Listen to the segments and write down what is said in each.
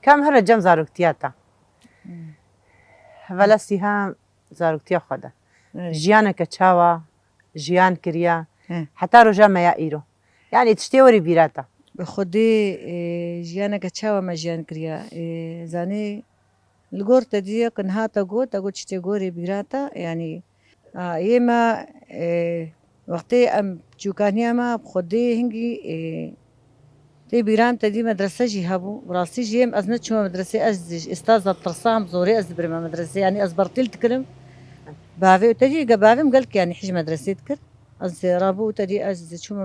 كم هر جم زاروكتياتا ولا سيها زاروكتيا خدا جيانا كتشاوا جيان كريا حتى رجع ما يائرو يعني تشتوري بيراتا بخدي جيانا كتشاوا ما جيان كريا زاني الجور تدي كنها تقول تشتغوري بيراتا يعني يما وقتي ام جوكانيا ما بخدي هنجي تي بيران تدي مدرسة جهابو وراسي جيم أزنت شو مدرسة استاذة ترسام زوري برما مدرسة يعني أزبرتيل تكلم بافي تدي قبافم قالك يعني حج مدرسة تكر رابو تدي شو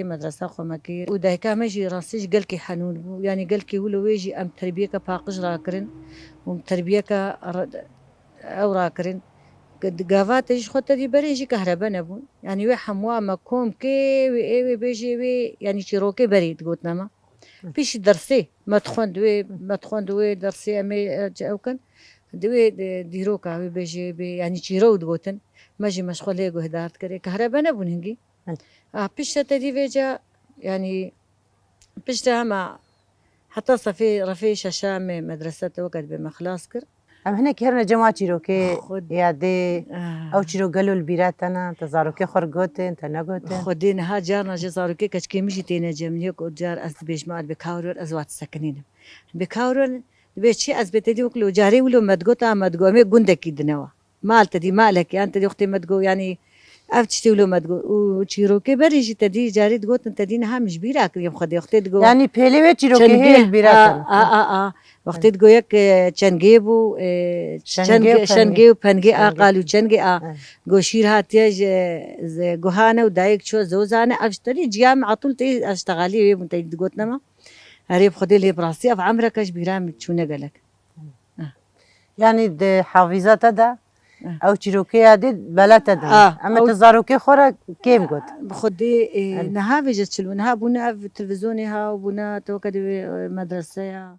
مدرسة خو مكير وده كامجي راسيش قالك حنون بو يعني قالك ولو ويجي أم تربية باقج راكرن وتربية أو راكرن قد قافات تجي خد تدي بريجي كهرباء نبون يعني وي حموا مكوم كي وي بيجي وي يعني شيروكي بريد قلت نما فيش درسي ما تخون دوي درسي امي اوكن دوي ديروكا وي بيجي بي يعني شيرو قلتن ماجي مشغول يقو هدارت كري كهرباء نبون هنجي فيش تدي فيجا يعني فيش ما حتى صفي رفي شاشام مدرسة وقت بمخلاص كر ام هناك هرنا جماعة شيروكي خد يادي او شيرو قالوا البيراتنا تزاروكي خرقوتن تنقوتن خدين ها جارنا جزاروكي كشكي مشي تينا جمنيك وجار از بيش مال بكاورون ازوات سكنين بكاورون بيشي از بتدي وكلو جاري ولو مدقوتا مدقومي قندك يدنوا مال تدي مالك يعني تدي اختي مدقو يعني افتشتي ولو مدقو وشيروكي بريجي تدي جاري تقوت تدينا مش بيراك يوم خدي اختي تقو يعني بيلي شيروكي هي البيراتنا وقتی گویک چنگی بو شنگی و پنگی قالو چنگی گوشیر هاتیج گوهانه و دایک شو زوزانه اشتري جيام عطول تي اشتغالي وانتي تقولنا ما هريب خدي لي براسي اف عمرك بيرام شو نقلك يعني د حافظات ده او شيروكي هذه بلات ده اما تزاروكي خورا كيف قلت بخدي نها فيجت شلو نها بونا في التلفزيون ها وبونا توكد مدرسه